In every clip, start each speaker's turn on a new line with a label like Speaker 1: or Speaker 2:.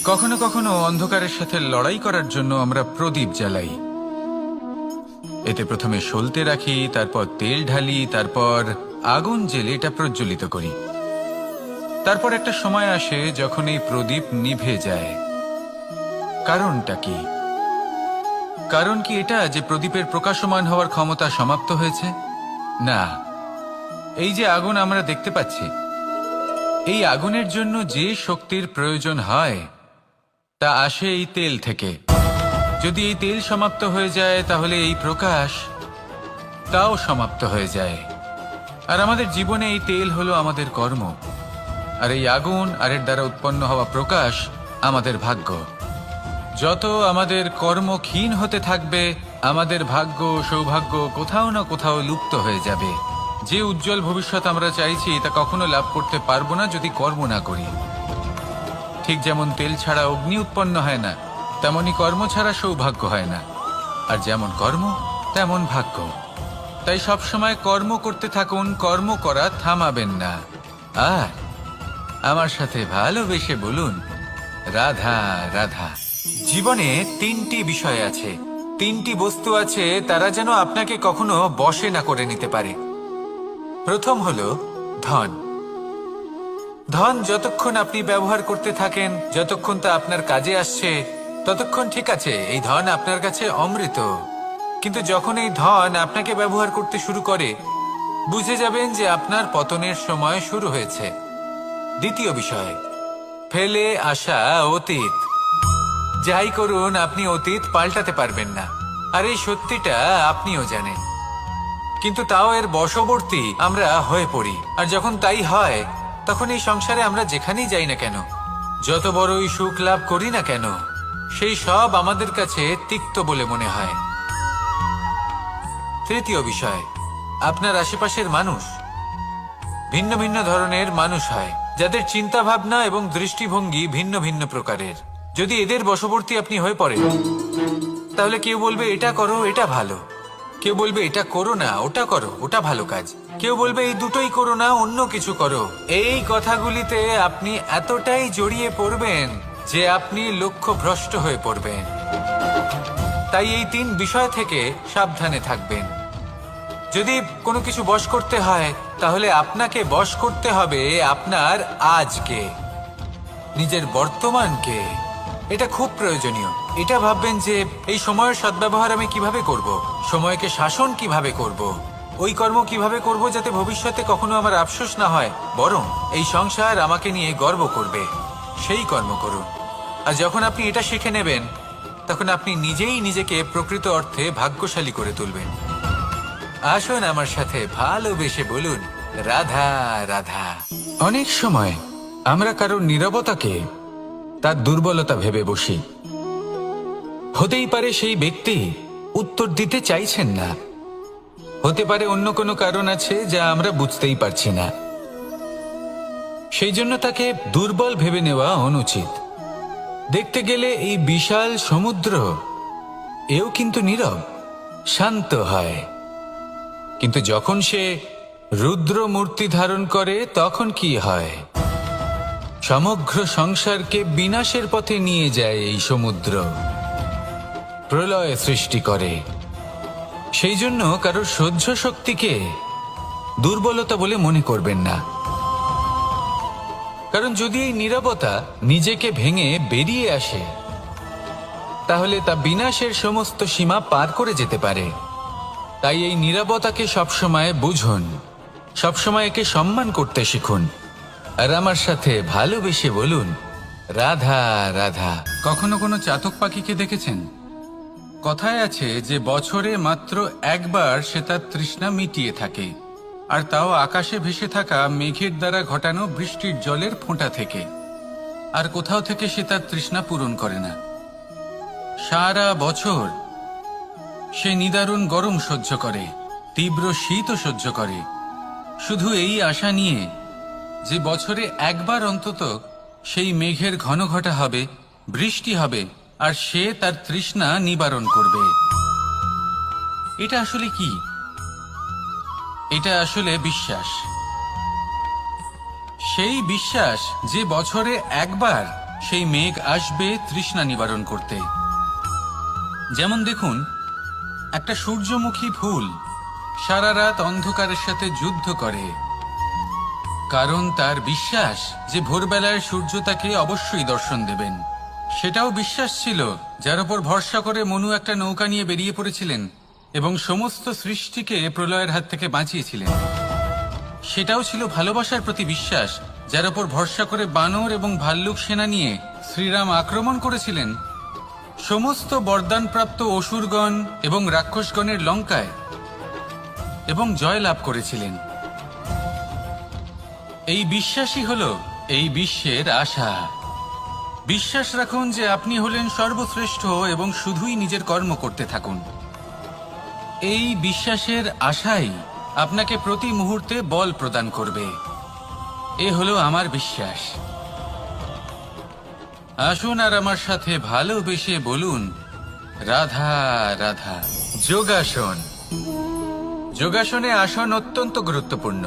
Speaker 1: কখনো কখনো অন্ধকারের সাথে লড়াই করার জন্য আমরা প্রদীপ জ্বালাই। এতে প্রথমে সলতে রাখি, তারপর তেল ঢালি, তারপর আগুন জ্বেলে এটা প্রজ্বলিত করি। তারপর একটা সময় আসে যখন এই প্রদীপ নিভে যায়। কারণটা কি? কারণ কি এটা যে প্রদীপের প্রকাশমান হওয়ার ক্ষমতা সমাপ্ত হয়েছে? না, এই যে আগুন আমরা দেখতে পাচ্ছি, এই আগুনের জন্য যে শক্তির প্রয়োজন হয় তা আসে এই তেল থেকে। যদি এই তেল সমাপ্ত হয়ে যায় তাহলে এই প্রকাশ তাও সমাপ্ত হয়ে যায়। আর আমাদের জীবনে এই তেল হলো আমাদের কর্ম, আর এই আগুন আর এর দ্বারা উৎপন্ন হওয়া প্রকাশ আমাদের ভাগ্য। যত আমাদের কর্ম ক্ষীণ হতে থাকবে, আমাদের ভাগ্য সৌভাগ্য কোথাও না কোথাও লুপ্ত হয়ে যাবে। যে উজ্জ্বল ভবিষ্যৎ আমরা চাইছি তা কখনো লাভ করতে পারবো না যদি কর্ম না করি। ঠিক যেমন তেল ছাড়া অগ্নি উৎপন্ন হয় না, তেমনি কর্ম ছাড়া সৌভাগ্য হয় না। আর যেমন কর্ম তেমন ভাগ্য। তাই সবসময় কর্ম করতে থাকুন, কর্ম করা থামাবেন না। আর আমার সাথে ভালোবেসে বলুন, রাধা রাধা। জীবনে তিনটি বিষয় আছে, তিনটি বস্তু আছে, তারা যেন আপনাকে কখনো বশে না করে নিতে পারে। প্রথম হলো ধন। ধন যতক্ষণ আপনি ব্যবহার করতে থাকেন, যতক্ষণ তা আপনার কাজে আসছে, ততক্ষণ ঠিক আছে, এই ধন আপনার কাছে অমৃত। কিন্তু যখন এই ধন আপনাকে ব্যবহার করতে শুরু করে, বুঝে যাবেন যে আপনার পতনের সময় শুরু হয়েছে। দ্বিতীয় বিষয়, ফেলে আসা অতীত। যাই করুন, আপনি অতীত পাল্টাতে পারবেন না, আর এই সত্যিটা আপনিও জানেন। কিন্তু তাও এর বশবর্তী আমরা হয়ে পড়ি। আর যখন তাই হয়, তখন এই সংসারে আমরা যেখানেই যাই না কেন, যত বড়ই সুখ লাভ করি না কেন, সেই সব আমাদের কাছে তিক্ত বলে মনে হয়। তৃতীয় বিষয়, আপনার আশেপাশের মানুষ ভিন্ন ভিন্ন ধরনের মানুষ হয়, যাদের চিন্তা ভাবনা এবং দৃষ্টিভঙ্গি ভিন্ন ভিন্ন প্রকারের। যদি এদের বশবর্তী আপনি হয়ে পড়েন, তাহলে কেউ বলবে এটা করো, এটা ভালো। কেউ বলবে এটা করো না, ওটা করো, ওটা ভালো কাজ। কেউ বলবে এই দুটোই করো না, অন্য কিছু করো। এই কথাগুলিতে আপনি এতটাই জড়িয়ে পড়বেন যে আপনি লক্ষ্য ভ্রষ্ট হয়ে পড়বেন। তাই এই তিন বিষয় থেকে সাবধানে থাকবেন। যদি কোনো কিছু বশ করতে হয়, তাহলে আপনাকে বশ করতে হবে আপনার আজকে, নিজের বর্তমানকে। এটা খুব প্রয়োজনীয়। এটা ভাববেন যে এই সময়ের সদ্ব্যবহার আমি কিভাবে করব, সময়কে শাসন কিভাবে করব, ওই কর্ম কিভাবে করব যাতে ভবিষ্যতে কখনো আমার আফসোস না হয়, বরং এই সংসার আমাকে নিয়ে গর্ব করবে, সেই কর্ম করুন। আর যখন আপনি এটা শিখে নেবেন, তখন আপনি নিজেই নিজেকে প্রকৃত অর্থে ভাগ্যশালী করে তুলবেন। আসুন আমার সাথে ভালোবেসে বলুন, রাধা রাধা। অনেক সময় আমরা কারোর নীরবতাকে তার দুর্বলতা ভেবে বসি। হতেই পারে সেই ব্যক্তি উত্তর দিতে চাইছেন না, হতে পারে অন্য কোনো কারণ আছে যা আমরা বুঝতেই পারছি না। সেই জন্য তাকে দুর্বল ভেবে নেওয়া অনুচিত। দেখতে গেলে এই বিশাল সমুদ্র এও কিন্তু নীরব, শান্ত হয়। কিন্তু যখন সে রুদ্র মূর্তি ধারণ করে, তখন কি হয়? সমগ্র সংসারকে বিনাশের পথে নিয়ে যায় এই সমুদ্র, প্রলয় সৃষ্টি করে। সেই জন্য কারোর সহ্য শক্তিকে দুর্বলতা বলে মনে করবেন না। কারণ যদি এই নীরবতা নিজেকে ভেঙে বেরিয়ে আসে, তাহলে তা বিনাশের সমস্ত সীমা পার করে যেতে পারে। তাই এই নীরবতাকে সবসময় বুঝুন, সবসময় একে সম্মান করতে শিখুন। আর আমার সাথে ভালোবেসে বলুন, রাধা রাধা। কখনো কোনো চাতক পাখিকে দেখেছেন? কথায় আছে যে বছরে মাত্র একবার সে তার তৃষ্ণা মিটিয়ে থাকে, আর তাও আকাশে ভেসে থাকা মেঘের দ্বারা ঘটানো বৃষ্টির জলের ফোঁটা থেকে। আর কোথাও থেকে সে তার তৃষ্ণা পূরণ করে না। সারা বছর সে নিদারুণ গরম সহ্য করে, তীব্র শীতও সহ্য করে, শুধু এই আশা নিয়ে যে বছরে একবার অন্তত সেই মেঘের ঘন ঘটা হবে, বৃষ্টি হবে, আর সে তার তৃষ্ণা নিবারণ করবে। এটা আসলে কি? এটা আসলে বিশ্বাস। সেই বিশ্বাস যে বছরে একবার সেই মেঘ আসবে তৃষ্ণা নিবারণ করতে। যেমন দেখুন, একটা সূর্যমুখী ফুল সারা রাত অন্ধকারের সাথে যুদ্ধ করে, কারণ তার বিশ্বাস যে ভোরবেলায় সূর্য তাকে অবশ্যই দর্শন দেবেন। সেটাও বিশ্বাস ছিল যার উপর ভরসা করে মনু একটা নৌকা নিয়ে বেরিয়ে পড়েছিলেন এবং সমস্ত সৃষ্টিকে প্রলয়ের হাত থেকে বাঁচিয়েছিলেন। সেটাও ছিল ভালোবাসার প্রতি বিশ্বাস যার উপর ভরসা করে বানর এবং ভাল্লুক সেনা নিয়ে শ্রীরাম আক্রমণ করেছিলেন সমস্ত বরদানপ্রাপ্ত অসুরগণ এবং রাক্ষসগণের লঙ্কায় এবং জয় লাভ করেছিলেন। এই বিশ্বাসই হলো এই বিশ্বের আশা। বিশ্বাস রাখুন যে আপনি হলেন সর্বশ্রেষ্ঠ এবং শুধুই নিজের কর্ম করতে থাকুন। এই বিশ্বাসের আশাই আপনাকে প্রতি মুহূর্তে বল প্রদান করবে। এ হলো আমার বিশ্বাস। আসুন আর আমার সাথে ভালোবেসে বলুন, রাধা রাধা। যোগাসন। যোগাসনে আসন অত্যন্ত গুরুত্বপূর্ণ।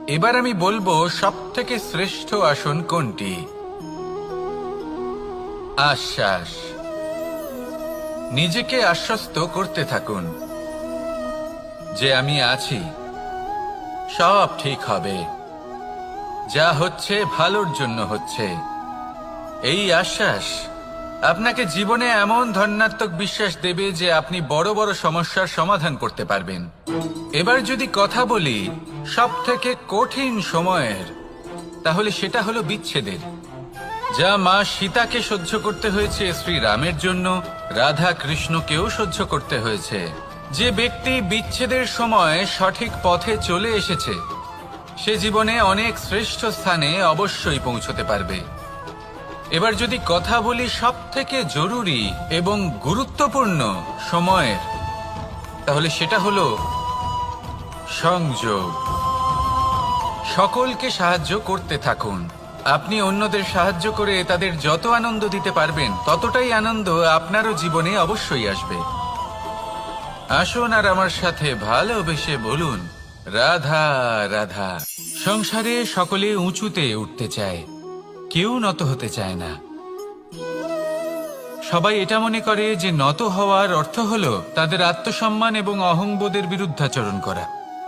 Speaker 1: এবার আমি বলবো সবথেকে শ্রেষ্ঠ আসন কোনটি। আশ্বাস। নিজেকে আশ্বস্ত করতে থাকুন যে আমি আছি, সব ঠিক হবে, যা হচ্ছে ভালোর জন্য হচ্ছে। এই আশ্বাস আপনাকে জীবনে এমন ধন্যাত্মক বিশ্বাস দেবে যে আপনি বড় বড় সমস্যার সমাধান করতে পারবেন। এবার যদি কথা বলি সব থেকে কঠিন সময়ের, তাহলে সেটা হলো বিচ্ছেদের। যা মা সীতাকে সহ্য করতে হয়েছে শ্রীরামের জন্য, রাধা কৃষ্ণকেও সহ্য করতে হয়েছে। যে ব্যক্তি বিচ্ছেদের সময় সঠিক পথে চলে এসেছে সে জীবনে অনেক শ্রেষ্ঠ স্থানে অবশ্যই পৌঁছতে পারবে। এবার যদি কথা বলি সব থেকে জরুরি এবং গুরুত্বপূর্ণ সময়ের, তাহলে সেটা হলো সংযোগ। সকলকে সাহায্য করতে থাকুন। আপনি অন্যদের সাহায্য করে তাদের যত আনন্দ দিতে পারবেন ততটাই আনন্দ আপনারও জীবনে অবশ্যই আসবে। আসুন আর আমার সাথে ভালোবেসে বলুন, রাধা রাধা। সংসারে সকলে উঁচুতে উঠতে চায়, কেউ নত হতে চায় না। সবাই এটা মনে করে যে নত হওয়ার অর্থ হলো তাদের আত্মসম্মান এবং অহংবোধের বিরুদ্ধাচরণ করা।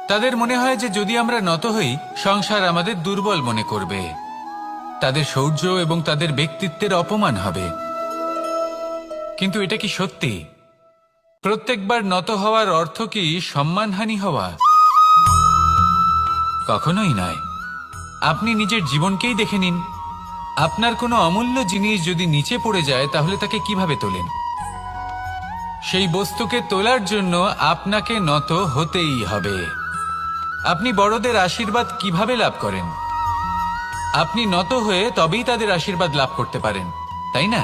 Speaker 1: তাদের মনে হয় যে যদি আমরা নত হই সংসার আমাদের দুর্বল মনে করবে, তাদের শৌর্য এবং তাদের ব্যক্তিত্বের অপমান হবে। কিন্তু এটা কি সত্যি? প্রত্যেকবার নত হওয়ার অর্থ কি সম্মানহানি হওয়া? কখনোই নয়। আপনি নিজের জীবনকেই দেখে নিন। আপনার কোনো অমূল্য জিনিস যদি নিচে পড়ে যায় তাহলে তাকে কিভাবে তোলেন? সেই বস্তুকে তোলার জন্য আপনাকে নত হতেই হবে। আপনি বড়দের আশীর্বাদ কিভাবে লাভ করেন? আপনি নত হয়ে তবেই তাদের আশীর্বাদ লাভ করতে পারেন, তাই না?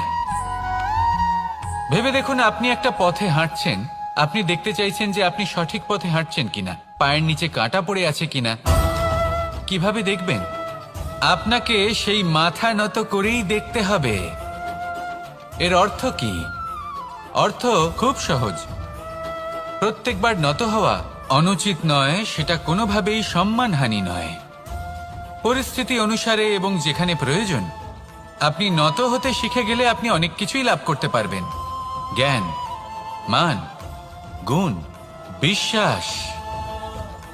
Speaker 1: ভেবে দেখুন, আপনি একটা পথে হাঁটছেন, আপনি দেখতে চাইছেন যে আপনি সঠিক পথে হাঁটছেন কিনা, পায়ের নিচে কাঁটা পড়ে আছে কিনা। কিভাবে দেখবেন? আপনাকে সেই মাথা নত করেই দেখতে হবে। এর অর্থ কি? অর্থ খুব সহজ। প্রত্যেকবার নত হওয়া অনুচিত নয়, সেটা কোনোভাবেই সম্মানহানি নয়। পরিস্থিতি অনুসারে এবং যেখানে প্রয়োজন আপনি নত হতে শিখে গেলে আপনি অনেক কিছুই লাভ করতে পারবেন। জ্ঞান, মান, গুণ, বিশ্বাস।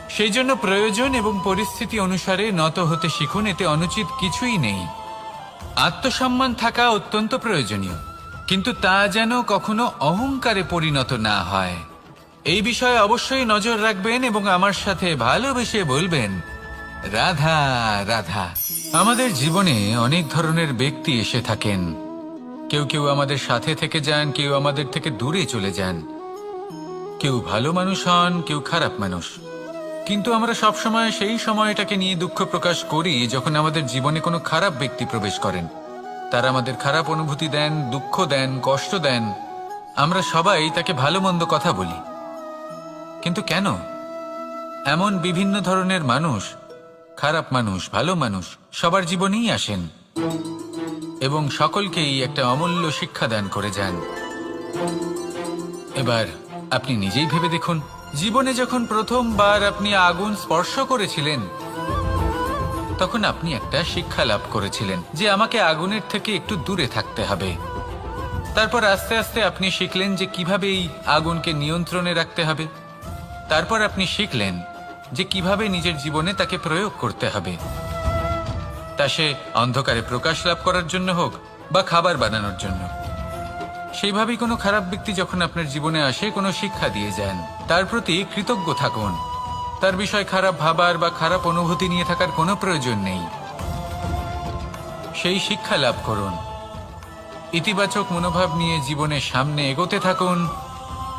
Speaker 1: সেই জন্য প্রয়োজন এবং পরিস্থিতি অনুসারে নত হতে শিখুন। এতে অনুচিত কিছুই নেই। আত্মসম্মান থাকা অত্যন্ত প্রয়োজনীয়, কিন্তু তা যেন কখনো অহংকারে পরিণত না হয়। এই বিষয়ে অবশ্যই নজর রাখবেন এবং আমার সাথে ভালোবেসে বলবেন, রাধা রাধা। আমাদের জীবনে অনেক ধরনের ব্যক্তি এসে থাকেন। কেউ কেউ আমাদের সাথে থেকে যান, কেউ আমাদের থেকে দূরে চলে যান। কেউ ভালো মানুষ হন, কেউ খারাপ মানুষ। কিন্তু আমরা সবসময় সেই সময়টাকে নিয়ে দুঃখ প্রকাশ করি যখন আমাদের জীবনে কোনো খারাপ ব্যক্তি প্রবেশ করেন। তারা আমাদের খারাপ অনুভূতি দেন, দুঃখ দেন, কষ্ট দেন। আমরা সবাই তাকে ভালো মন্দ কথা বলি। কিন্তু কেন? এমন বিভিন্ন ধরনের মানুষ, খারাপ মানুষ, ভালো মানুষ সবার জীবনেই আসেন এবং সকলকেই একটা অমূল্য শিক্ষা দান করে যান। এবার আপনি নিজেই ভেবে দেখুন, জীবনে যখন প্রথমবার আপনি আগুন স্পর্শ করেছিলেন তখন আপনি একটা শিক্ষা লাভ করেছিলেন যে আমাকে আগুনের থেকে একটু দূরে থাকতে হবে। তারপর আস্তে আস্তে আপনি শিখলেন যে কিভাবে এই আগুনকে নিয়ন্ত্রণে রাখতে হবে। তারপর আপনি শিখলেন যে কিভাবে নিজের জীবনে তাকে প্রয়োগ করতে হবে, তা সে অন্ধকারে প্রকাশ লাভ করার জন্য হোক বা খাবার বানানোর জন্য। সেইভাবেই কোনো খারাপ ব্যক্তি যখন আপনার জীবনে আসে কোনো শিক্ষা দিয়ে যান, তার প্রতি কৃতজ্ঞ থাকুন। তার বিষয় খারাপ ভাবার বা খারাপ অনুভূতি নিয়ে থাকার কোনো প্রয়োজন নেই। সেই শিক্ষা লাভ করুন, ইতিবাচক মনোভাব নিয়ে জীবনের সামনে এগোতে থাকুন।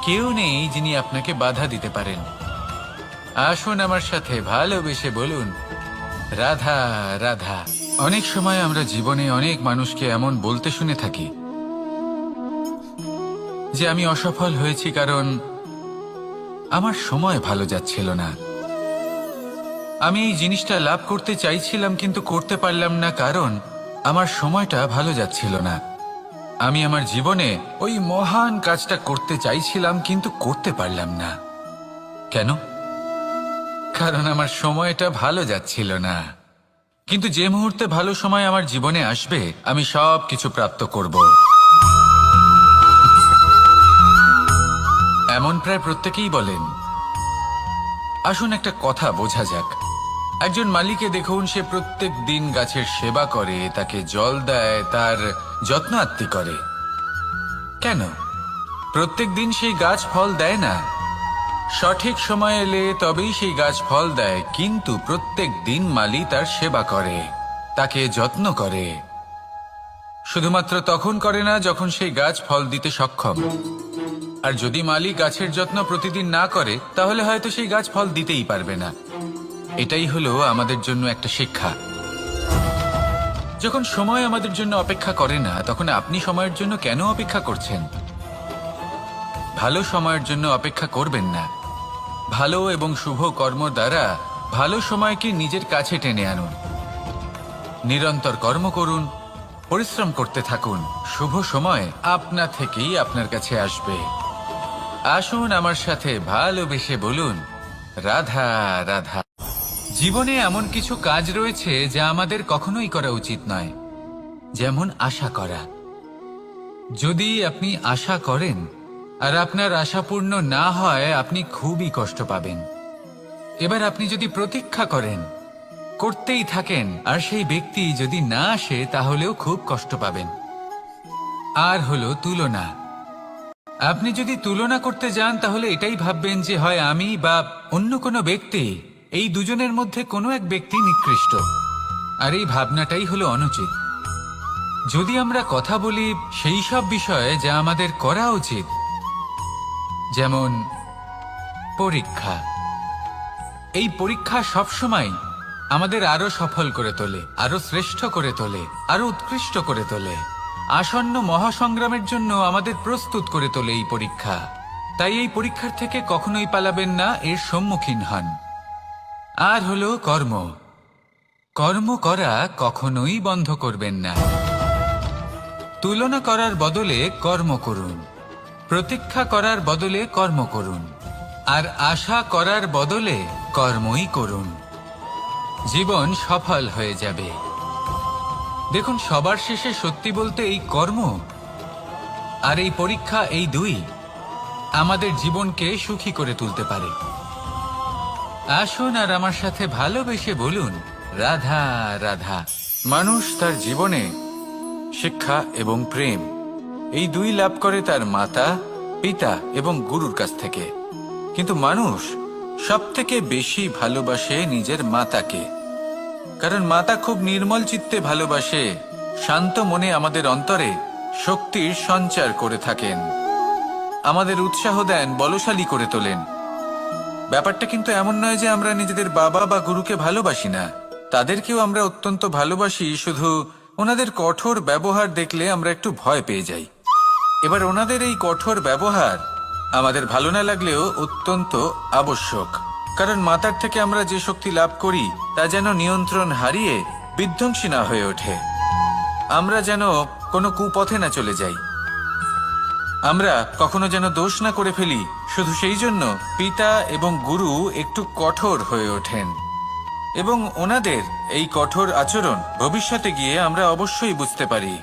Speaker 1: কেউ নেই যিনি আপনাকে বাধা দিতে পারেন। আসুন আমার সাথে ভালোবেসে বলুন, রাধা রাধা। অনেক সময় আমরা জীবনে অনেক মানুষকে এমন বলতে শুনে থাকি যে আমি অসফল হয়েছি কারণ আমার সময় ভালো যাচ্ছিল না। আমি এই জিনিসটা লাভ করতে চাইছিলাম কিন্তু করতে পারলাম না কারণ আমার সময়টা ভালো যাচ্ছিল না। আমি আমার জীবনে ওই মহান কাজটা করতে চাইছিলাম কিন্তু করতে পারলাম না। কেন? কারণ আমার সময়টা ভালো যাচ্ছিল না। কিন্তু যে মুহূর্তে ভালো সময় আমার জীবনে আসবে আমি সব কিছু প্রাপ্ত করব। এমন প্রায় প্রত্যেকেই বলেন। আসুন একটা কথা বোঝা যাক। একজন মালিকে দেখুন, সে প্রত্যেক দিন গাছের সেবা করে, তাকে জল দেয়, তার যত্ন আত্তি করে। কেন? প্রত্যেক দিন সেই গাছ ফল দেয় না। সঠিক সময় এলে তবেই সেই গাছ ফল দেয়, কিন্তু প্রত্যেক দিন মালি তার সেবা করে, তাকে যত্ন করে। শুধুমাত্র তখন করে না যখন সেই গাছ ফল দিতে সক্ষম। আর যদি মালি গাছের যত্ন প্রতিদিন না করে তাহলে হয়তো সেই গাছ ফল দিতেই পারবে না। এটাই হলো আমাদের জন্য একটা শিক্ষা। যখন সময় আমাদের জন্য অপেক্ষা করে না তখন আপনি সময়ের জন্য কেন অপেক্ষা করছেন? ভালো সময়ের জন্য অপেক্ষা করবেন না। ভালো এবং শুভ কর্ম দ্বারা ভালো সময়কে নিজের কাছে টেনে আনুন। নিরন্তর কর্ম করুন, পরিশ্রম করতে থাকুন। শুভ সময় আপনা থেকেই আপনার কাছে আসবে। আসুন আমার সাথে ভালোবেসে বলুন, রাধা রাধা। জীবনে এমন কিছু কাজ রয়েছে যা আমাদের কখনোই করা উচিত নয়, যেমন আশা করা। যদি আপনি আশা করেন আর আপনার আশা পূর্ণ না হয় আপনি খুবই কষ্ট পাবেন। এবার আপনি যদি প্রতীক্ষা করেন, করতেই থাকেন, আর সেই ব্যক্তি যদি না আসে তাহলেও খুব কষ্ট পাবেন। আর হলো তুলনা। আপনি যদি তুলনা করতে যান তাহলে এটাই ভাববেন যে হয় আমি বা অন্য কোনো ব্যক্তি, এই দুজনের মধ্যে কোনো এক ব্যক্তি নিকৃষ্ট। আর এই ভাবনাটাই হলো অনুচিত। যদি আমরা কথা বলি সেই সব বিষয়ে যা আমাদের করা উচিত, যেমন পরীক্ষা। এই পরীক্ষা সবসময় আমাদের আরো সফল করে তোলে, আরো শ্রেষ্ঠ করে তোলে, আরো উৎকৃষ্ট করে তোলে। আসন্ন মহাসংগ্রামের জন্য আমাদের প্রস্তুত করে তোলে এই পরীক্ষা। তাই এই পরীক্ষার থেকে কখনোই পালাবেন না, এর সম্মুখীন হন। আর হলো কর্ম। কর্ম করা কখনোই বন্ধ করবেন না। তুলনা করার বদলে কর্ম করুন, প্রতীক্ষা করার বদলে কর্ম করুন, আর আশা করার বদলে কর্মই করুন। জীবন সফল হয়ে যাবে। দেখুন, সবার শেষে সত্যি বলতে এই কর্ম আর এই পরীক্ষা, এই দুই আমাদের জীবনকে সুখী করে তুলতে পারে। আসুন আর আমার সাথে ভালোবেসে বলুন, রাধা রাধা। মানুষ তার জীবনে শিক্ষা এবং প্রেম এই দুই লাভ করে তার মাতা, পিতা এবং গুরুর কাছ থেকে। কিন্তু মানুষ সবথেকে বেশি ভালোবাসে নিজের মাতাকে, কারণ মাতা খুব নির্মল চিত্তে ভালোবাসে, শান্ত মনে আমাদের অন্তরে শক্তির সঞ্চার করে থাকেন, আমাদের উৎসাহ দেন, বলশালী করে তোলেন। ব্যাপারটা কিন্তু এমন নয় যে আমরা নিজেদের বাবা বা গুরুকে ভালোবাসি না, তাদেরকেও আমরা অত্যন্ত ভালোবাসি, শুধু ওনাদের কঠোর ব্যবহার দেখলে আমরা একটু ভয় পেয়ে যাই। এবার ওনাদের এই কঠোর ব্যবহার আমাদের ভালো না লাগলেও অত্যন্ত আবশ্যক, কারণ মাতার থেকে আমরা যে শক্তি লাভ করি তা যেন নিয়ন্ত্রণ হারিয়ে বিধ্বংসী না হয়ে ওঠে, আমরা যেন কোনো কুপথে না চলে যাই, আমরা কখনো যেন দোষ না করে ফেলি। শুধু সেই জন্য পিতা এবং গুরু একটু কঠোর হয়ে ওঠেন। এবং ওনাদের এই কঠোর আচরণ ভবিষ্যতে গিয়ে আমরা অবশ্যই বুঝতে পারি।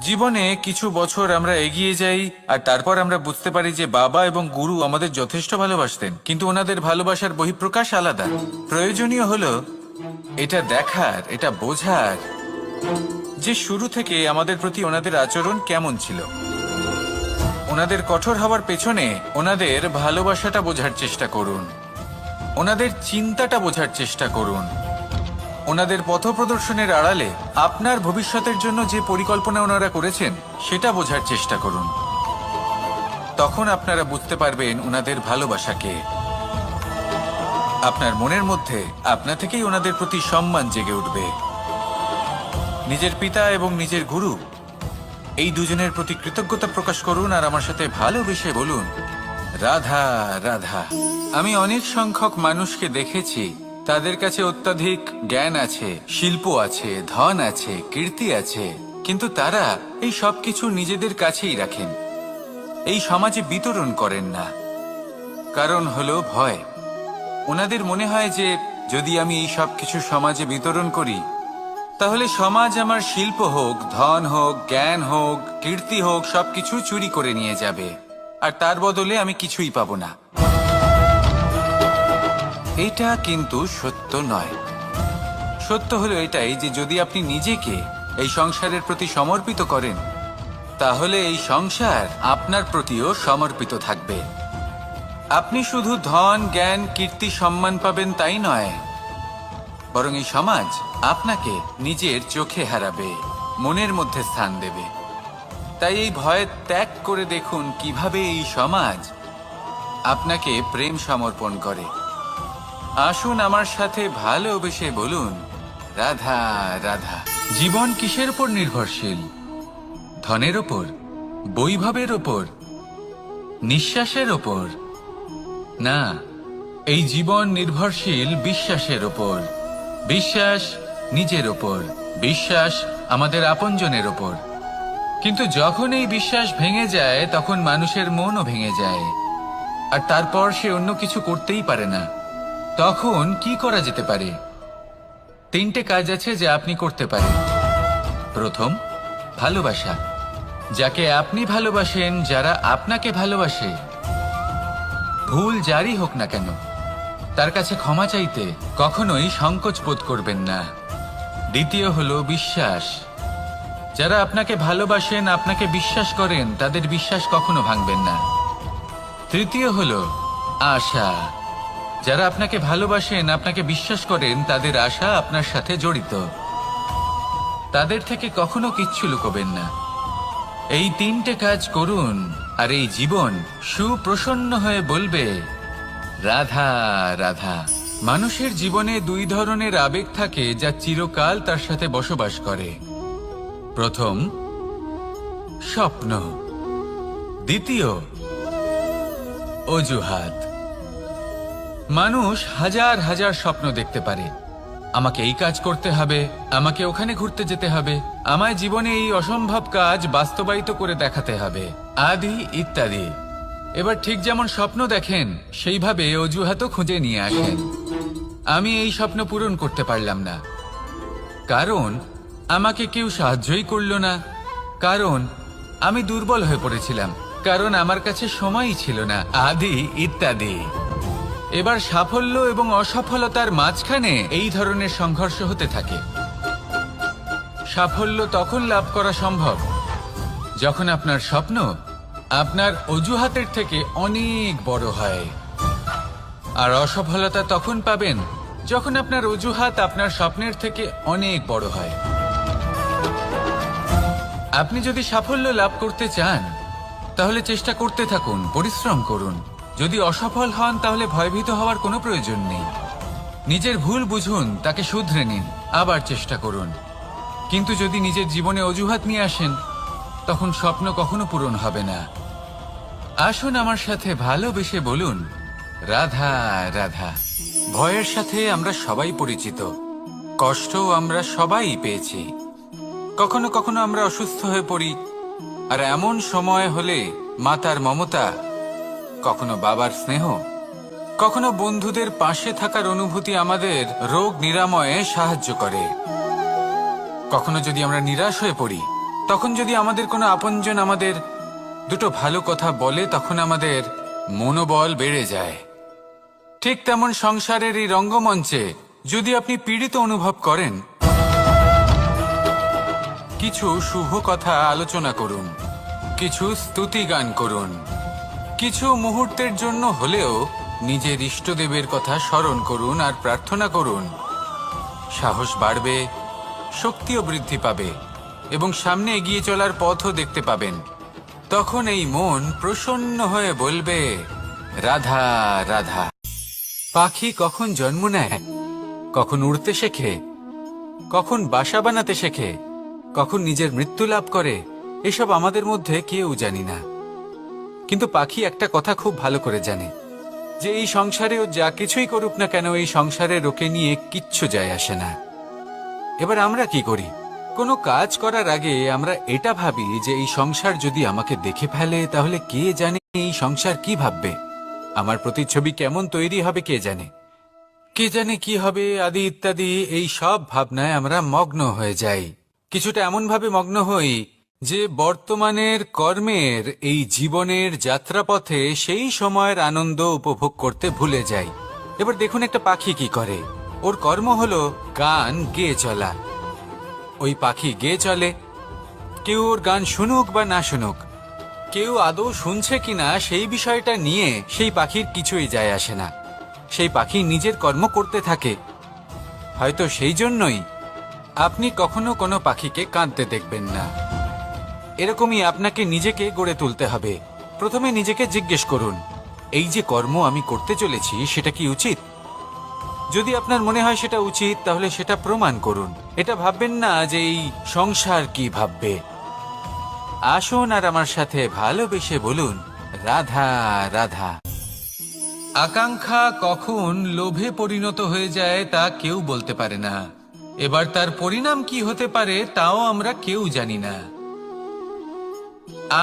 Speaker 1: জীবনে কিছু বছর আমরা এগিয়ে যাই আর তারপর আমরা বুঝতে পারি যে বাবা এবং গুরু আমাদের যথেষ্ট ভালোবাসতেন, কিন্তু ওনাদের ভালোবাসার বহিঃপ্রকাশ আলাদা। প্রয়োজনীয় হলো এটা দেখার, এটা বোঝার যে শুরু থেকে আমাদের প্রতি ওনাদের আচরণ কেমন ছিল। ওনাদের কঠোর হওয়ার পেছনে ওনাদের ভালোবাসাটা বোঝার চেষ্টা করুন, ওনাদের চিন্তাটা বোঝার চেষ্টা করুন, ওনাদের পথপ্রদর্শনের আড়ালে আপনার ভবিষ্যতের জন্য যে পরিকল্পনা ওনারা করেছেন সেটা বোঝার চেষ্টা করুন। তখন আপনারা বুঝতে পারবেন ওনাদের ভালোবাসাকে। আপনার মনের মধ্যে আপনা থেকেই ওনাদের প্রতি সম্মান জেগে উঠবে। নিজের পিতা এবং নিজের গুরু এই দুজনের প্রতি কৃতজ্ঞতা প্রকাশ করুন আর আমার সাথে ভালোবেসে বলুন, রাধা রাধা। আমি অনেক সংখ্যক মানুষকে দেখেছি, তাদের কাছে অত্যাধিক জ্ঞান আছে, শিল্প আছে, ধন আছে, কীর্তি আছে, কিন্তু তারা এই সব কিছু নিজেদের কাছেই রাখেন, এই সমাজে বিতরণ করেন না। কারণ হলো ভয়। ওনাদের মনে হয় যে যদি আমি এই সব কিছু সমাজে বিতরণ করি তাহলে সমাজ আমার শিল্প হোক, ধন হোক, জ্ঞান হোক, কীর্তি হোক, সবকিছু চুরি করে নিয়ে যাবে আর তার বদলে আমি কিছুই পাবো না। এটা কিন্তু সত্য নয়। সত্য হলো এটাই যে যদি আপনি নিজেকে এই সংসারের প্রতি সমর্পিত করেন তাহলে এই সংসার আপনার প্রতিও সমর্পিত থাকবে। আপনি শুধু ধন, জ্ঞান, কীর্তি, সম্মান পাবেন তাই নয়, বরং এই সমাজ আপনাকে নিজের চোখে হারাবে, মনের মধ্যে স্থান দেবে। তাই এই ভয় ত্যাগ করে দেখুন কিভাবে এই সমাজ আপনাকে প্রেম সমর্পণ করে। আসুন আমার সাথে ভালোবেসে বলুন, রাধা রাধা। জীবন কিসের উপর নির্ভরশীল? ধনের ওপর, বৈভবের ওপর, নিঃশ্বাসের ওপর? না, এই জীবন নির্ভরশীল বিশ্বাসের ওপর। বিশ্বাস নিজের ওপর, বিশ্বাস আমাদের আপনজনের ওপর। কিন্তু যখন এই বিশ্বাস ভেঙে যায় তখন মানুষের মনও ভেঙে যায় আর তারপর সে অন্য কিছু করতেই পারে না। তখন কি করা যেতে পারে? 3টে কাজ আছে যা আপনি করতে পারেন। প্রথম, ভালোবাসা। যাকে আপনি ভালোবাসেন, যারা আপনাকে ভালোবাসে, ভুল যারই হোক না কেন, তার কাছে ক্ষমা চাইতে কখনোই সংকোচ বোধ করবেন না। দ্বিতীয় হলো বিশ্বাস। যারা আপনাকে ভালোবাসেন, আপনাকে বিশ্বাস করেন, তাদের বিশ্বাস কখনো ভাঙবেন না। তৃতীয় হলো আশা। যারা আপনাকে ভালোবাসেন, আপনাকে বিশ্বাস করেন, তাদের আশা আপনার সাথে জড়িত। তাদের থেকে কখনো কিচ্ছু লুকোবেন না। এই 3টে কাজ করুন আর এই জীবন সুপ্রসন্ন হয়ে বলবে, রাধা রাধা। মানুষের জীবনে 2 ধরনের আবেগ থাকে যা চিরকাল তার সাথে বসবাস করে। প্রথম, স্বপ্ন। দ্বিতীয়, অজুহাত। মানুষ হাজার হাজার স্বপ্ন দেখতে পারে। আমাকে এই কাজ করতে হবে, আমাকে ওখানে ঘুরতে যেতে হবে, আমায় জীবনে এই অসম্ভব কাজ বাস্তবায়িত করে দেখাতে হবে, আদি ইত্যাদি। এবার ঠিক যেমন স্বপ্ন দেখেন সেইভাবে অজুহাতও খুঁজে নিয়ে আসেন। আমি এই স্বপ্ন পূরণ করতে পারলাম না, কারণ আমাকে কেউ সাহায্যই করল না, কারণ আমি দুর্বল হয়ে পড়েছিলাম, কারণ আমার কাছে সময়ই ছিল না, আদি ইত্যাদি। এবার সাফল্য এবং অসফলতার মাঝখানে এই ধরনের সংঘর্ষ হতে থাকে। সাফল্য তখন লাভ করা সম্ভব যখন আপনার স্বপ্ন আপনার অজুহাতের থেকে অনেক বড় হয়, আর অসফলতা তখন পাবেন যখন আপনার অজুহাত আপনার স্বপ্নের থেকে অনেক বড় হয়। আপনি যদি সাফল্য লাভ করতে চান তাহলে চেষ্টা করতে থাকুন, পরিশ্রম করুন। যদি অসফল হন তাহলে ভয়ভীত হওয়ার কোনো প্রয়োজন নেই। নিজের ভুল বুঝুন, তাকে শুধরে নিন, আবার চেষ্টা করুন। কিন্তু যদি নিজের জীবনে অজুহাত নিয়ে আসেন তখন স্বপ্ন কখনো পূরণ হবে না। আসুন আমার সাথে ভালোবেসে বলুন, রাধা রাধা। ভয়ের সাথে আমরা সবাই পরিচিত, কষ্ট আমরা সবাই পেয়েছি। কখনো কখনো আমরা অসুস্থ হয়ে পড়ি, আর এমন সময় হলে মাতার মমতা, কখনো বাবার স্নেহ, কখনো বন্ধুদের পাশে থাকার অনুভূতি আমাদের রোগ নিরাময়ে সাহায্য করে। কখনো যদি আমরা নিরাশ হয়ে পড়ি, তখন যদি আমাদের কোনো আপনজন আমাদের দুটো ভালো কথা বলে, তখন আমাদের মনোবল বেড়ে যায়। ঠিক তেমন সংসারের এই রঙ্গমঞ্চে যদি আপনি পীড়িত অনুভব করেন, কিছু শুভ কথা আলোচনা করুন, কিছু স্তুতি গান করুন, কিছু মুহূর্তের জন্য হলেও নিজের ইষ্টদেবের কথা স্মরণ করুন আর প্রার্থনা করুন। সাহস বাড়বে, শক্তিও বৃদ্ধি পাবে এবং সামনে এগিয়ে চলার পথও দেখতে পাবেন। তখন এই মন প্রসন্ন হয়ে বলবে, রাধা রাধা। পাখি কখন জন্ম নেয়, কখন উড়তে শেখে, কখন বাসা বানাতে শেখে, কখন নিজের মৃত্যু লাভ করে, এসব আমাদের মধ্যে কেউ জানি না। কিন্তু পাখি একটা কথা খুব ভালো করে জানে, যে এই সংসারে ও যা কিছুই করুক না কেন, এই সংসারের ওকে নিয়ে কিচ্ছু যায় আসে না। এবার আমরা কি করি? কোনো কাজ করার আগে আমরা এটা ভাবি যে এই সংসার যদি আমাকে দেখে ফেলে, তাহলে কে জানে এই সংসার কি ভাববে, আমার প্রতিচ্ছবি কেমন তৈরি হবে কে জানে, কে জানে কি হবে আদি ইত্যাদি। এই সব ভাবনায় আমরা মগ্ন হয়ে যাই। কিছুটা এমন ভাবে মগ্ন হই যে বর্তমানের কর্মের এই জীবনের যাত্রাপথে সেই সময়ের আনন্দ উপভোগ করতে ভুলে যাই। এবার দেখুন একটা পাখি কি করে, ওর কর্ম হলো গান গেয়ে চলা। ওই পাখি গেয়ে চলে, কেউ ওর গান শুনুক বা না শুনুক, কেউ আদৌ শুনছে কিনা সেই বিষয়টা নিয়ে সেই পাখির কিছুই যায় আসে না। সেই পাখি নিজের কর্ম করতে থাকে। হয়তো সেই জন্যই আপনি কখনো কোনো পাখিকে কাঁদতে দেখবেন না। এরকমই আপনাকে নিজেকে গড়ে তুলতে হবে। প্রথমে নিজেকে জিজ্ঞেস করুন, এই যে কর্ম আমি করতে চলেছি সেটা কি উচিত? যদি আপনার মনে হয় সেটা উচিত, তাহলে সেটা প্রমাণ করুন। এটা ভাববেন না যে এই সংসার কি ভাববে। আসুন আর আমার সাথে ভালোবেসে বলুন, রাধা রাধা। আকাঙ্ক্ষা কখন লোভে পরিণত হয়ে যায় তা কেউ বলতে পারে না। এবার তার পরিণাম কি হতে পারে তাও আমরা কেউ জানি না।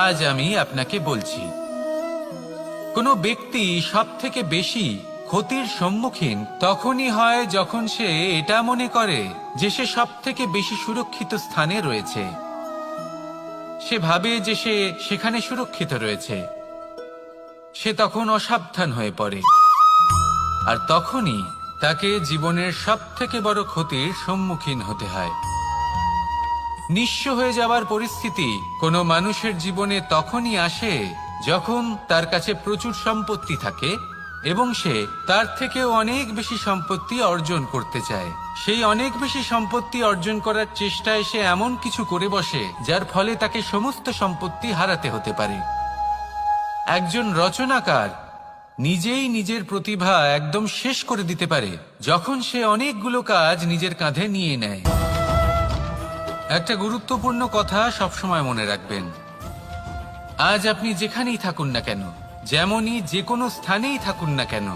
Speaker 1: আজ আমি আপনাকে বলছি, কোনো ব্যক্তি সব থেকে বেশি ক্ষতির সম্মুখীন তখনই হয় যখন সে এটা মনে করে যে সে সব থেকে বেশি সুরক্ষিত স্থানে রয়েছে। সে ভাবে যে সে সেখানে সুরক্ষিত রয়েছে। সে তখন অসাবধান হয়ে পড়ে, আর তখনই তাকে জীবনের সব থেকে বড় ক্ষতির সম্মুখীন হতে হয়। নিঃস্ব হয়ে যাওয়ার পরিস্থিতি কোনো মানুষের জীবনে তখনই আসে যখন তার কাছে প্রচুর সম্পত্তি থাকে এবং সে তার থেকেও অনেক বেশি সম্পত্তি অর্জন করতে চায়। সেই অনেক বেশি সম্পত্তি অর্জন করার চেষ্টায় সে এমন কিছু করে বসে যার ফলে তাকে সমস্ত সম্পত্তি হারাতে হতে পারে। একজন রচনাকার নিজেই নিজের প্রতিভা একদম শেষ করে দিতে পারে যখন সে অনেকগুলো কাজ নিজের কাঁধে নিয়ে নেয়। একটা গুরুত্বপূর্ণ কথা সবসময় মনে রাখবেন, আজ আপনি যেখানেই থাকুন না কেন, যেমনই যে কোনো স্থানেই থাকুন না কেন,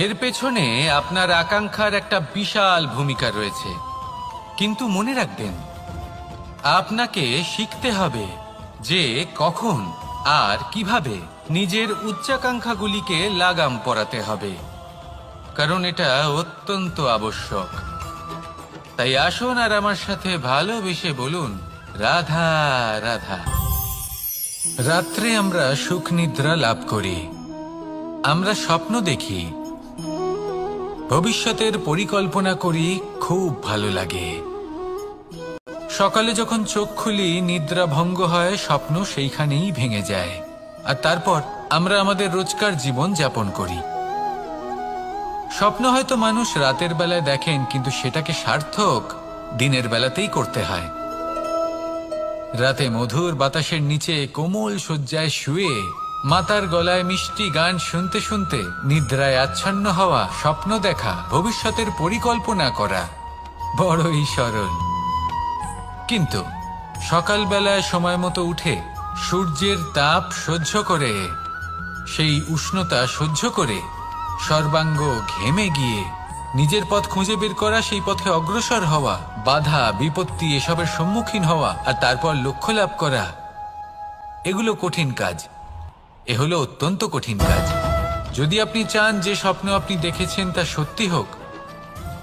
Speaker 1: এর পেছনে আপনার আকাঙ্ক্ষার একটা বিশাল ভূমিকা রয়েছে। কিন্তু মনে রাখবেন, আপনাকে শিখতে হবে যে কখন আর কিভাবে নিজের উচ্চাকাঙ্ক্ষাগুলিকে লাগাম পরাতে হবে, কারণ এটা অত্যন্ত আবশ্যক। তাই আসুন আর আমার সাথে ভালোবেসে বলুন, রাধা রাধা। রাত্রে আমরা সুখ নিদ্রা লাভ করি, আমরা স্বপ্ন দেখি, ভবিষ্যতের পরিকল্পনা করি, খুব ভালো লাগে। সকালে যখন চোখ খুলি, নিদ্রা ভঙ্গ হয়, স্বপ্ন সেইখানেই ভেঙে যায়, আর তারপর আমরা আমাদের রোজকার জীবন যাপন করি। স্বপ্ন হয়তো মানুষ রাতের বেলায় দেখেন, কিন্তু সেটাকে সার্থক দিনের বেলাতেই করতে হয়। রাতে মধুর বাতাসের নিচে কোমল শয্যায় শুয়ে মাতার গলায় মিষ্টি গান শুনতে শুনতে নিদ্রায় আচ্ছন্ন হওয়া, স্বপ্ন দেখা, ভবিষ্যতের পরিকল্পনা করা বড়ই সরল। কিন্তু সকালবেলায় সময় মতো উঠে সূর্যের তাপ সহ্য করে, সেই উষ্ণতা সহ্য করে সর্বাঙ্গ ঘেমে গিয়ে নিজের পথ খুঁজে বের করা, সেই পথে অগ্রসর হওয়া, বাধা বিপত্তি এসবের সম্মুখীন হওয়া, আর তারপর লক্ষ্য লাভ করা, এগুলো কঠিন কাজ। এ হলো অত্যন্ত কঠিন কাজ। যদি আপনি চান যে স্বপ্ন আপনি দেখেছেন তা সত্যি হোক,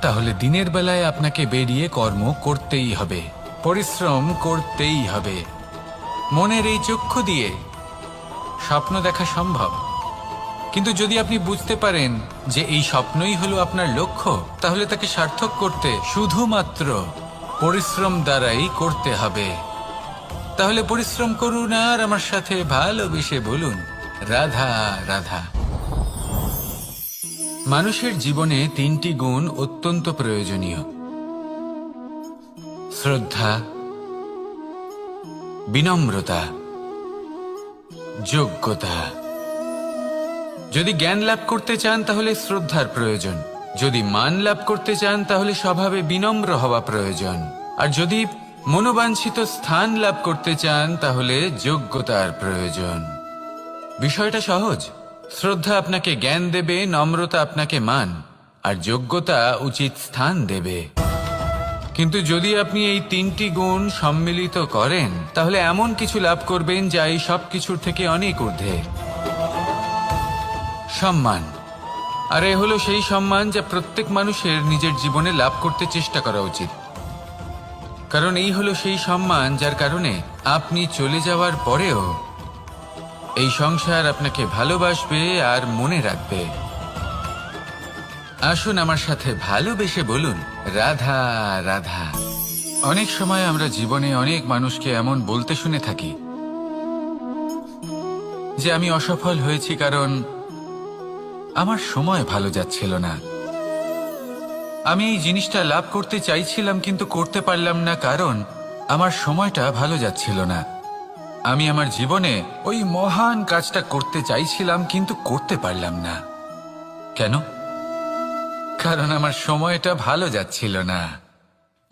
Speaker 1: তাহলে দিনের বেলায় আপনাকে বেরিয়ে কর্ম করতেই হবে, পরিশ্রম করতেই হবে। মনের এই চক্ষু দিয়ে স্বপ্ন দেখা সম্ভব, কিন্তু যদি আপনি বুঝতে পারেন যে এই স্বপ্নই হলো আপনার লক্ষ্য, তাহলে তাকে সার্থক করতে শুধুমাত্র পরিশ্রম দ্বারাই করতে হবে। তাহলে পরিশ্রম করুন আর আমার সাথে ভালোবেসে বলুন, রাধা রাধা। মানুষের জীবনে 3টি গুণ অত্যন্ত প্রয়োজনীয়: শ্রদ্ধা, বিনম্রতা, যোগ্যতা। যদি জ্ঞান লাভ করতে চান তাহলে শ্রদ্ধার প্রয়োজন, যদি মান লাভ করতে চান তাহলে স্বভাবে বিনম্র হওয়া প্রয়োজন, আর যদি মনোবাঞ্ছিত স্থান লাভ করতে চান তাহলে যোগ্যতার প্রয়োজন। বিষয়টা সহজ। শ্রদ্ধা আপনাকে জ্ঞান দেবে, নম্রতা আপনাকে মান, আর যোগ্যতা উচিত স্থান দেবে। কিন্তু যদি আপনি এই 3টি গুণ সম্মিলিত করেন তাহলে এমন কিছু লাভ করবেন যা এই সব কিছুর থেকে অনেক ঊর্ধ্বে। সম্মান। আর এ হলো সেই সম্মান যা প্রত্যেক মানুষের নিজের জীবনে লাভ করতে চেষ্টা করা উচিত, কারণ এই হলো সেই সম্মান যার কারণে আপনি চলে যাওয়ার পরেও এই সংসার আপনাকে ভালোবাসবে আর মনে রাখবে। আসুন আমার সাথে ভালোবেসে বলুন, রাধা রাধা। অনেক সময় আমরা জীবনে অনেক মানুষকে এমন বলতে শুনে থাকি যে আমি অসফল হয়েছি কারণ আমার সময় ভালো যাচ্ছিল না, আমি এই জিনিসটা লাভ করতে চাইছিলাম কিন্তু করতে পারলাম না কারণ আমার সময়টা ভালো যাচ্ছিল না, আমি আমার জীবনে ওই মহান কাজটা করতে চাইছিলাম কিন্তু করতে পারলাম না। কেন? কারণ আমার সময়টা ভালো যাচ্ছিল না।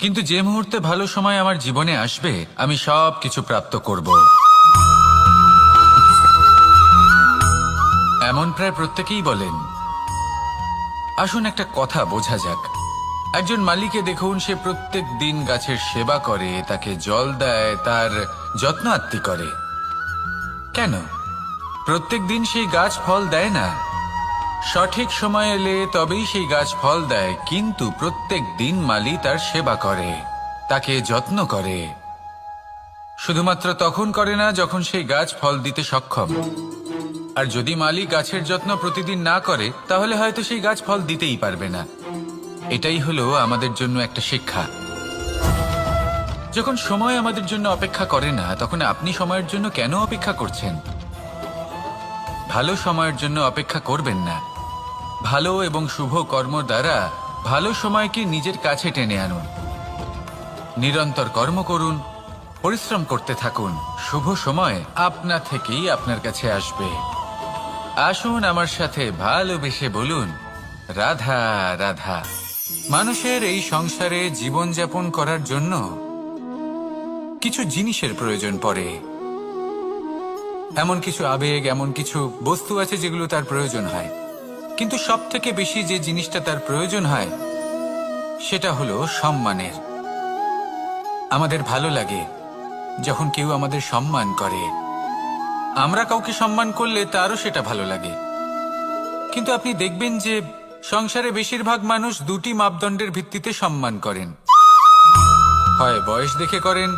Speaker 1: কিন্তু যে মুহূর্তে ভালো সময় আমার জীবনে আসবে আমি সব কিছু প্রাপ্ত করব। এমন প্রায় প্রত্যেকেই বলেন। আসুন একটা কথা বোঝা যাক। একজন মালিকে দেখুন, সে প্রত্যেক দিন গাছের সেবা করে, তাকে জল দেয়, তার যত্ন আত্তি করে। কেন? প্রত্যেক দিন সেই গাছ ফল দেয় না, সঠিক সময় এলে তবেই সেই গাছ ফল দেয়, কিন্তু প্রত্যেক দিন মালি তার সেবা করে, তাকে যত্ন করে। শুধুমাত্র তখন করে না যখন সেই গাছ ফল দিতে সক্ষম। আর যদি মালি গাছের যত্ন প্রতিদিন না করে তাহলে হয়তো সেই গাছ ফল দিতেই পারবে না। এটাই হলো আমাদের জন্য একটা শিক্ষা। যখন সময় আমাদের জন্য অপেক্ষা করে না তখন আপনি সময়ের জন্য কেন অপেক্ষা করছেন? ভালো সময়ের জন্য অপেক্ষা করবেন না। ভালো এবং শুভ কর্ম দ্বারা ভালো সময়কে নিজের কাছে টেনে আনুন। নিরন্তর কর্ম করুন, পরিশ্রম করতে থাকুন, শুভ সময় আপনা থেকেই আপনার কাছে আসবে। আসুন আমার সাথে ভালোবেসে বলুন, রাধা রাধা। মানুষের এই সংসারে জীবনযাপন করার জন্য কিছু জিনিসের প্রয়োজন পড়ে। এমন কিছু আবেগ, এমন কিছু বস্তু আছে যেগুলো তার প্রয়োজন হয়, কিন্তু সব থেকে বেশি যে জিনিসটা তার প্রয়োজন হয় সেটা হলো সম্মানের। আমাদের ভালো লাগে যখন কেউ আমাদের সম্মান করে। আমরা কাউকে সম্মান করলে তারও সেটা ভালো লাগে। কিন্তু আপনি দেখবেন যে সংসারে বেশিরভাগ মানুষ 2টি মাপদণ্ডের ভিত্তিতে সম্মান করেন। হয় বয়স দেখে করেন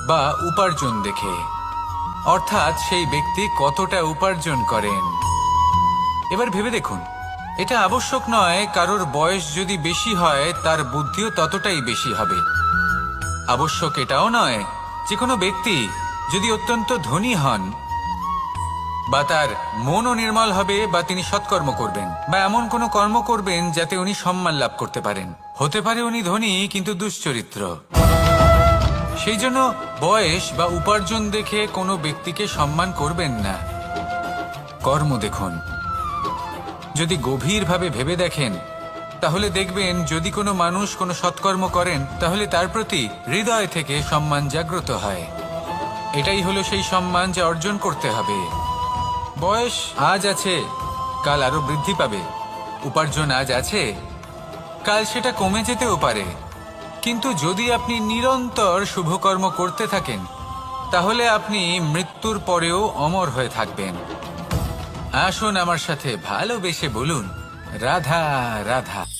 Speaker 1: বা উপার্জন দেখে, অর্থাৎ সেই ব্যক্তি কতটা উপার্জন করেন। এবার ভেবে দেখুন, এটা আবশ্যক নয় কারোর বয়স যদি বেশি হয় তার বুদ্ধিও ততটাই বেশি হবে। আবশ্যক এটাও নয় যে কোনো ব্যক্তি যদি অত্যন্ত ধনী হন বা তার মনও নির্মল হবে বা তিনি সৎকর্ম করবেন বা এমন কোনো কর্ম করবেন যাতে উনি সম্মান লাভ করতে পারেন। হতে পারে উনি ধনী কিন্তু দুশ্চরিত্র। সেই জন্য বয়স বা উপার্জন দেখে কোনো ব্যক্তিকে সম্মান করবেন না। কর্ম দেখুন। যদি গভীরভাবে ভেবে দেখেন তাহলে দেখবেন যদি কোনো মানুষ কোনো সৎকর্ম করেন তাহলে তার প্রতি হৃদয় থেকে সম্মান জাগ্রত হয়। এটাই হলো সেই সম্মান যা অর্জন করতে হবে। বয়স আজ আছে, কাল আরো বৃদ্ধি পাবে। উপার্জন আজ আছে, কাল সেটা কমে যেতেও পারে। কিন্তু যদি আপনি নিরন্তর শুভকর্ম করতে থাকেন তাহলে আপনি মৃত্যুর পরেও অমর হয়ে থাকবেন। আসুন আমার সাথে ভালোবেসে বলুন রাধা রাধা।